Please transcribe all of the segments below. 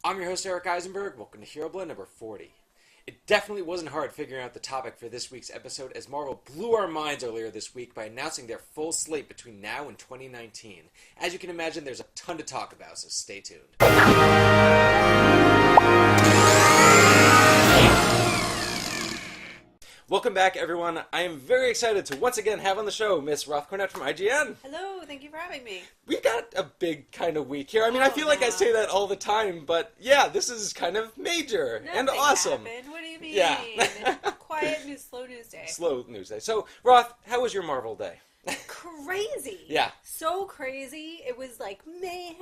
I'm your host, Eric Eisenberg. Welcome to Hero Blend number 40. It definitely wasn't hard figuring out the topic for this week's episode, as Marvel blew our minds earlier this week by announcing their full slate between now and 2019. As you can imagine, there's a ton to talk about, so stay tuned. Welcome back, everyone. I am very excited to once again have on the show Miss Roth Cornet from IGN. Hello, thank you for having me. We've got a big kind of week here. I mean, I feel like I say that all the time, but yeah, this is kind of major and awesome. Happened. What do you mean? Yeah. Quiet news, slow news day. Slow news day. So, Roth, how was your Marvel day? Crazy. Yeah. So crazy. It was like mayhem,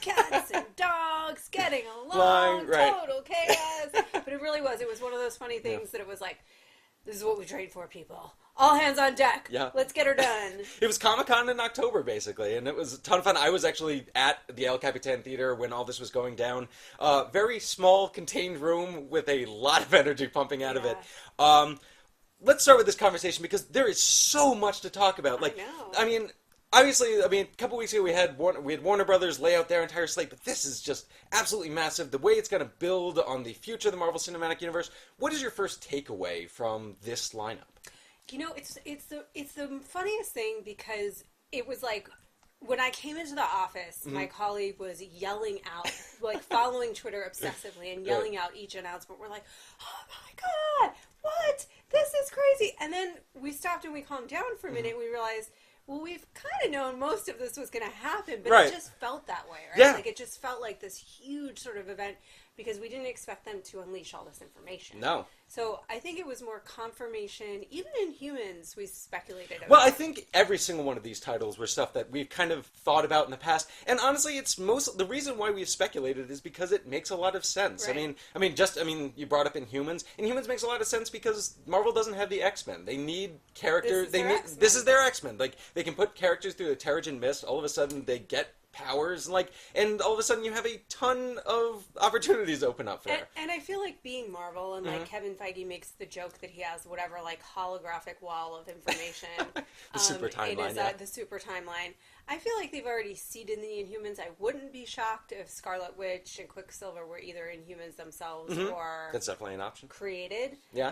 cats and dogs getting along, right. Total chaos. But it really was. It was one of those funny things that it was like, this is what we trained for, people. All hands on deck. Yeah. Let's get her done. It was Comic-Con in October, basically, and it was a ton of fun. I was actually at the El Capitan Theater when all this was going down. Very small, contained room with a lot of energy pumping out of it. Let's start with this conversation because there is so much to talk about. Like, I mean, obviously, a couple weeks ago we had Warner Brothers lay out their entire slate, but this is just absolutely massive. The way it's going to build on the future of the Marvel Cinematic Universe. What is your first takeaway from this lineup? You know, it's the funniest thing because it was like when I came into the office, my colleague was yelling out, like following Twitter obsessively and yelling out each announcement. We're like, oh my God, what? This is crazy. And then we stopped and we calmed down for a minute and we realized, well, we've kind of known most of this was going to happen, but it just felt that way, right? Yeah. Like, it just felt like this huge sort of event because we didn't expect them to unleash all this information. No. So I think it was more confirmation. Even in Humans, we speculated about. Well, I think every single one of these titles were stuff that we've kind of thought about in the past. And honestly, the reason why we've speculated is because it makes a lot of sense. Right. I mean, you brought up Inhumans. Inhumans makes a lot of sense because Marvel doesn't have the X-Men. They need characters. This is their X-Men. Like, they can put characters through the Terrigen Mist. All of a sudden, they get powers, and all of a sudden you have a ton of opportunities open up for her. And I feel like being Marvel, and like Kevin Feige makes the joke that he has whatever like holographic wall of information. The super timeline, the super timeline. I feel like they've already seeded the Inhumans. I wouldn't be shocked if Scarlet Witch and Quicksilver were either Inhumans themselves or that's definitely an option. Created. Yeah.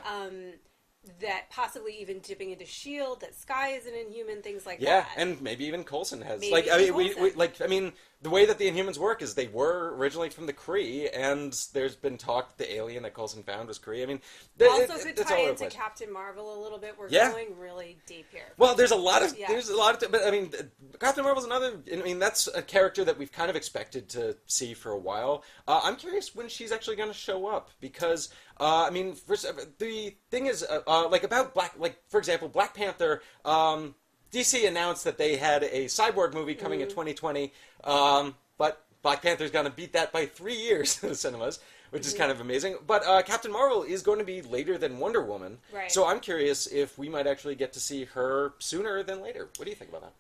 That possibly even dipping into S.H.I.E.L.D., that Skye is an Inhuman, things like that. Yeah, and maybe even Coulson has. Maybe The way that the Inhumans work is they were originally from the Kree, and there's been talk the alien that Coulson found was Kree. I mean, also could tie into Captain Marvel a little bit. We're going really deep here. Well, there's a lot of but I mean, Captain Marvel's another. I mean, that's a character that we've kind of expected to see for a while. I'm curious when she's actually going to show up because. I mean, the thing is, about for example, Black Panther, DC announced that they had a Cyborg movie coming in 2020, but Black Panther's going to beat that by 3 years in the cinemas, which is kind of amazing. But Captain Marvel is going to be later than Wonder Woman, so I'm curious if we might actually get to see her sooner than later. What do you think about that?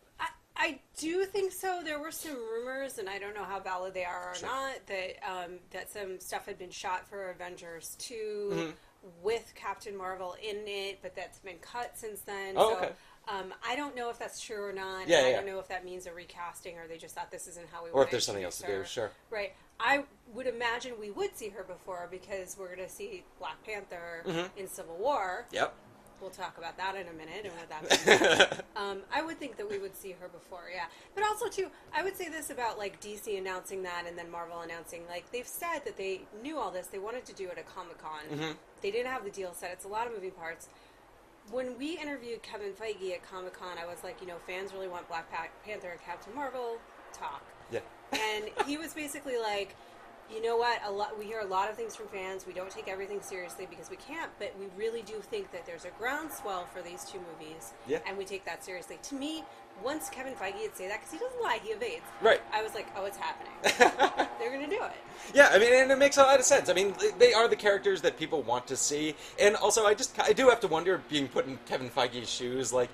I do think so. There were some rumors, and I don't know how valid they are or not, that some stuff had been shot for Avengers 2 with Captain Marvel in it, but that's been cut since then. I don't know if that's true or not. I don't know if that means a recasting or they just thought this isn't how we want to Or if there's something else to do, sure. Right. I would imagine we would see her before because we're going to see Black Panther in Civil War. Yep. We'll talk about that in a minute and what that means. I would think that we would see her before, yeah. But also, too, I would say this about, like, DC announcing that and then Marvel announcing, like, they've said that they knew all this. They wanted to do it at Comic-Con. They didn't have the deal set. It's a lot of moving parts. When we interviewed Kevin Feige at Comic-Con, I was like, fans really want Black Panther and Captain Marvel. Talk. Yeah. And he was basically like, you know what? We hear a lot of things from fans. We don't take everything seriously because we can't, but we really do think that there's a groundswell for these two movies, and we take that seriously. To me, once Kevin Feige would say that, because he doesn't lie, he evades. Right. I was like, oh, it's happening. They're going to do it. Yeah, I mean, and it makes a lot of sense. I mean, they are the characters that people want to see. And also, I do have to wonder, being put in Kevin Feige's shoes, like,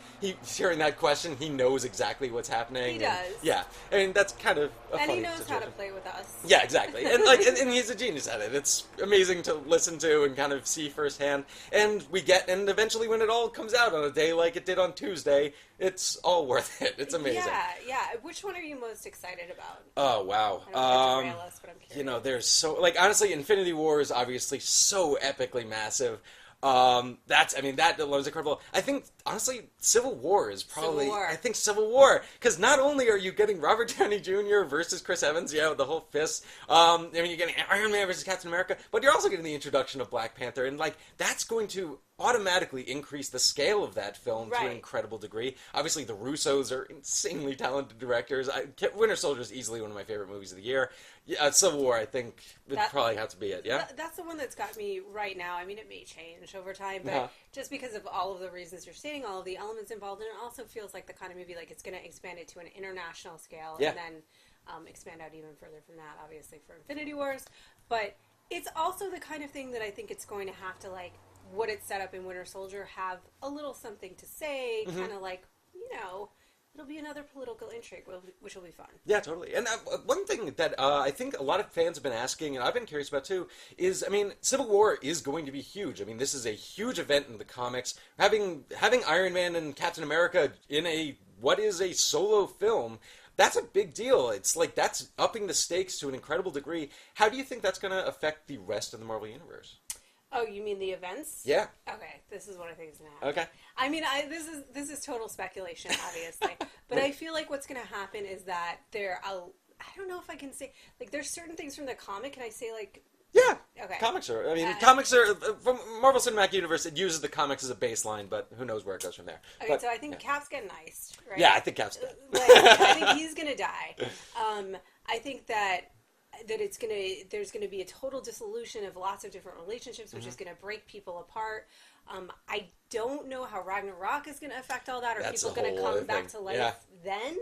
hearing that question, he knows exactly what's happening. He does. Yeah. I mean, that's kind of a funny And he knows situation. how to play with us. Yeah, exactly. And he's a genius at it. It's amazing to listen to and kind of see firsthand. And and eventually when it all comes out on a day like it did on Tuesday, it's all worth it. It's amazing. Yeah. Which one are you most excited about? Oh, wow. I don't want to derail us, but I'm curious. there's so, like, honestly, Infinity War is obviously so epically massive. That alone is incredible. I think, honestly, Civil War is probably, Civil War. I think Civil War, because not only are you getting Robert Downey Jr. versus Chris Evans, yeah, with the whole fist, you're getting Iron Man versus Captain America, but you're also getting the introduction of Black Panther, and, like, that's going to automatically increase the scale of that film to an incredible degree. Obviously, the Russos are insanely talented directors. Winter Soldier is easily one of my favorite movies of the year. Yeah, Civil War, I think, would probably have to be it, yeah? That's the one that's got me right now. I mean, it may change over time, but just because of all of the reasons you're stating, all of the elements involved, and it also feels like the kind of movie, like, it's going to expand it to an international scale, and then expand out even further from that, obviously, for Infinity Wars. But it's also the kind of thing that I think it's going to have to, like, what it's set up in Winter Soldier, have a little something to say, kind of like, it'll be another political intrigue, which will be fun. Yeah, totally. And one thing that I think a lot of fans have been asking, and I've been curious about too, is, I mean, Civil War is going to be huge. I mean, this is a huge event in the comics. Having Iron Man and Captain America in what is a solo film, that's a big deal. It's like, that's upping the stakes to an incredible degree. How do you think that's going to affect the rest of the Marvel Universe? Oh, you mean the events? Yeah. Okay, this is what I think is going to happen. Okay. I mean, this is total speculation, obviously. But I feel like what's going to happen is that I don't know if I can say, like, there's certain things from the comic. Can I say, like... Yeah. Okay. Comics are, from Marvel Cinematic Universe, it uses the comics as a baseline, but who knows where it goes from there. Okay, so I think Cap's getting iced, right? Yeah, I think Cap's dead. I think he's going to die. I think that there's gonna be a total dissolution of lots of different relationships, which is gonna break people apart. I don't know how Ragnarok is gonna affect all that. Are people gonna come back to life then?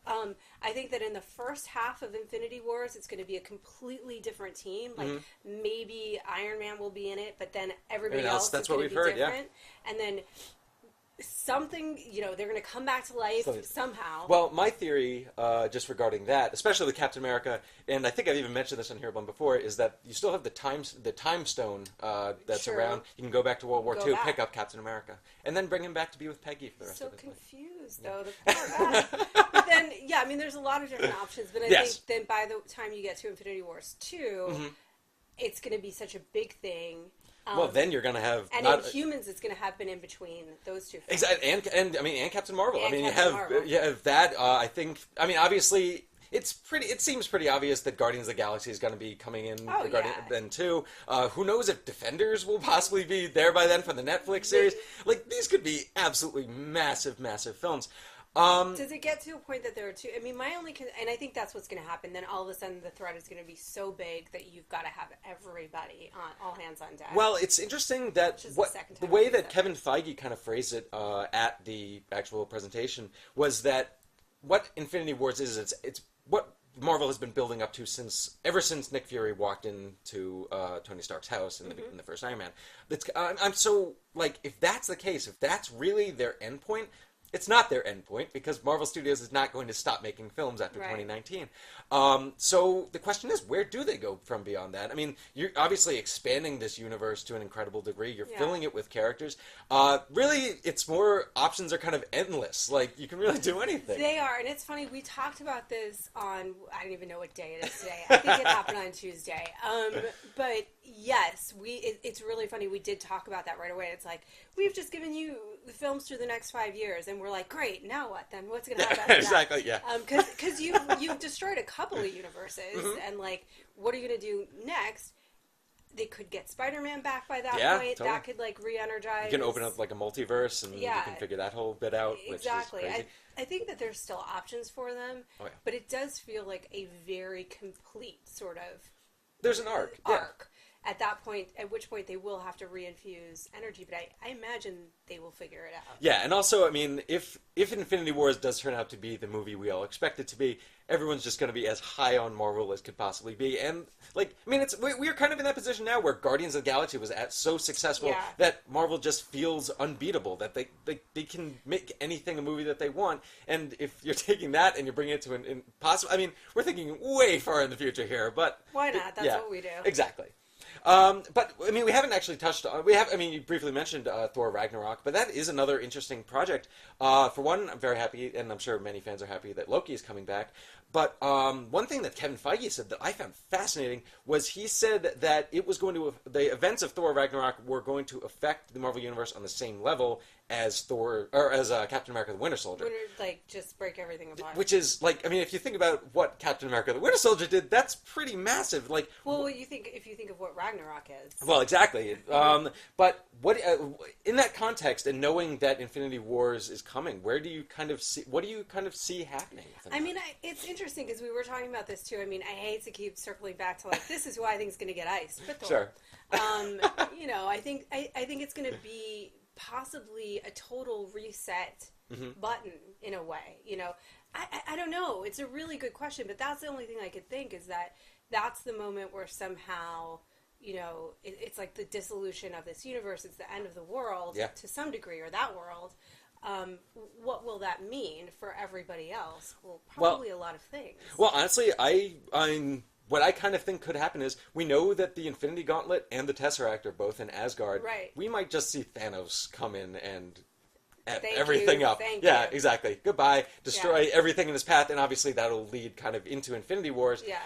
I think that in the first half of Infinity Wars, it's gonna be a completely different team. Like maybe Iron Man will be in it, but then everybody else is gonna be different. Yeah. And then something, they're going to come back to life somehow. Well, my theory, just regarding that, especially with Captain America, and I think I've even mentioned this on here before, is that you still have the time stone that's around. You can go back to World War II, pick up Captain America, and then bring him back to be with Peggy for the rest of his life. So confused, though. The poor guy. But then, I mean, there's a lot of different options, but I think then by the time you get to Infinity Wars 2, it's going to be such a big thing. Well, then you're going to have... And Inhumans is going to happen in between those two films. Exactly, and Captain Marvel. And you have that. I think... I mean, obviously, it seems pretty obvious that Guardians of the Galaxy is going to be coming in then, too. Who knows if Defenders will possibly be there by then for the Netflix series. Like, these could be absolutely massive, massive films. Does it get to a point that there are two? I mean, and I think that's what's going to happen. Then all of a sudden, the threat is going to be so big that you've got to have everybody on, all hands on deck. Well, it's interesting that the way that Kevin Feige kind of phrased it at the actual presentation was that what Infinity Wars is, it's what Marvel has been building up to ever since Nick Fury walked into Tony Stark's house in the first Iron Man. I'm so, like, if that's the case, if that's really their endpoint. It's not their endpoint, because Marvel Studios is not going to stop making films after 2019. So the question is, where do they go from beyond that? I mean, you're obviously expanding this universe to an incredible degree. You're filling it with characters. Really, it's more, options are kind of endless. Like, you can really do anything. They are, and it's funny, we talked about this on, I don't even know what day it is today. I think it happened on Tuesday. But yes, it's really funny. We did talk about that right away. It's like, we've just given you the films through the next 5 years, and we're like, great, now what then? What's going to happen after exactly, that? Because you've destroyed a couple of universes, and like, what are you going to do next? They could get Spider-Man back by that point. Totally. That could, like, re-energize. You can open up, like, a multiverse, and you can figure that whole bit out, exactly. Which is crazy. I think that there's still options for them, but it does feel like a very complete sort of... There's an arc. At that point, at which point they will have to reinfuse energy, but I imagine they will figure it out. Yeah, and also, I mean, if Infinity Wars does turn out to be the movie we all expect it to be, everyone's just going to be as high on Marvel as could possibly be. And, like, I mean, we're kind of in that position now where Guardians of the Galaxy was so successful that Marvel just feels unbeatable, that they can make anything a movie that they want. And if you're taking that and you're bringing it to an impossible... I mean, we're thinking way far in the future here, but... Why not? That's what we do. Exactly. But, I mean, we haven't actually touched on... you briefly mentioned Thor Ragnarok, but that is another interesting project. For one, I'm very happy, and I'm sure many fans are happy, that Loki is coming back. But one thing that Kevin Feige said that I found fascinating was he said that it was going to the events of Thor Ragnarok were going to affect the Marvel Universe on the same level as Thor or as Captain America: The Winter Soldier. Like just break everything apart. Which is like, I mean, if you think about what Captain America: The Winter Soldier did, that's pretty massive. Like, well, if you think of what Ragnarok is. Well, exactly. But what in that context, and knowing that Infinity Wars is coming, where do you kind of see? What do you kind of see happening? I mean, it's interesting because we were talking about this too. I mean, I hate to keep circling back to like this is who I think is going to get iced, but Thor. Sure. You know, I think it's going to be possibly a total reset button in a way. You know, I don't know. It's a really good question, but that's the only thing I could think is that that's the moment where somehow, you know, it's like the dissolution of this universe. It's the end of the world to some degree, or that world. What will that mean for everybody else? Well, probably a lot of things. Well, honestly, I'm what I kind of think could happen is we know that the Infinity Gauntlet and the Tesseract are both in Asgard. Right. We might just see Thanos come in and Thank everything you. up. Thank Yeah, you. Exactly. Goodbye. Destroy everything in his path, and obviously that'll lead kind of into Infinity Wars. Yeah.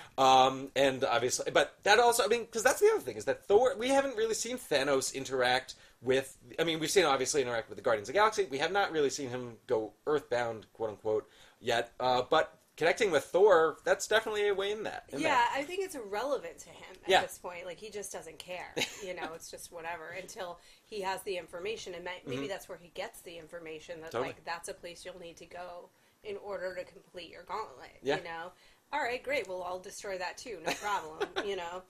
And obviously, but that also, I mean, because that's the other thing is that Thor. We haven't really seen Thanos interact with. I mean, we've seen him obviously interact with the Guardians of the Galaxy. We have not really seen him go Earthbound, quote unquote, yet. But connecting with Thor, that's definitely a way in that. I think it's irrelevant to him at this point. Like, he just doesn't care. You know, it's just whatever until he has the information. And maybe that's where he gets the information that, like, that's a place you'll need to go in order to complete your gauntlet, you know? All right, great. Well, I'll destroy that too. No problem, you know?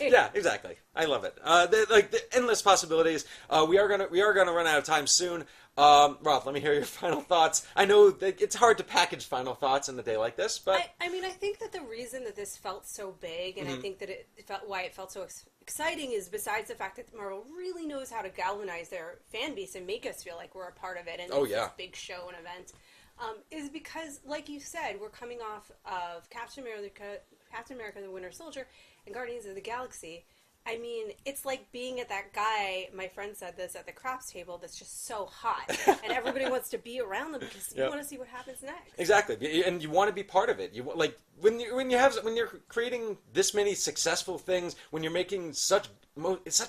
Yeah, exactly. I love it. The endless possibilities. We are gonna run out of time soon. Roth, let me hear your final thoughts. I know that it's hard to package final thoughts in a day like this, but I mean, I think that the reason that this felt so big, and I think that why it felt so exciting, is besides the fact that Marvel really knows how to galvanize their fan base and make us feel like we're a part of it, and it's this big show and event. Is because, like you said, we're coming off of Captain America: The Winter Soldier, and Guardians of the Galaxy. I mean, it's like being at that guy, my friend said this, at the craps table that's just so hot. And everybody wants to be around them because you want to see what happens next. Exactly. And you want to be part of it. You like when you're creating this many successful things, when you're making such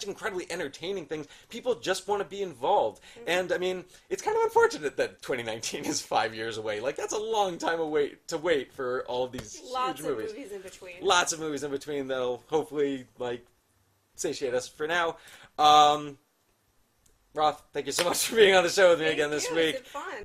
incredibly entertaining things, people just want to be involved. And I mean, it's kind of unfortunate that 2019 is 5 years away. Like, that's a long time to wait for all of these Lots huge movies. Lots of movies in between. Lots of movies in between that'll hopefully, like, satiate us for now. Roth, thank you so much for being on the show with me again this week. It's fun.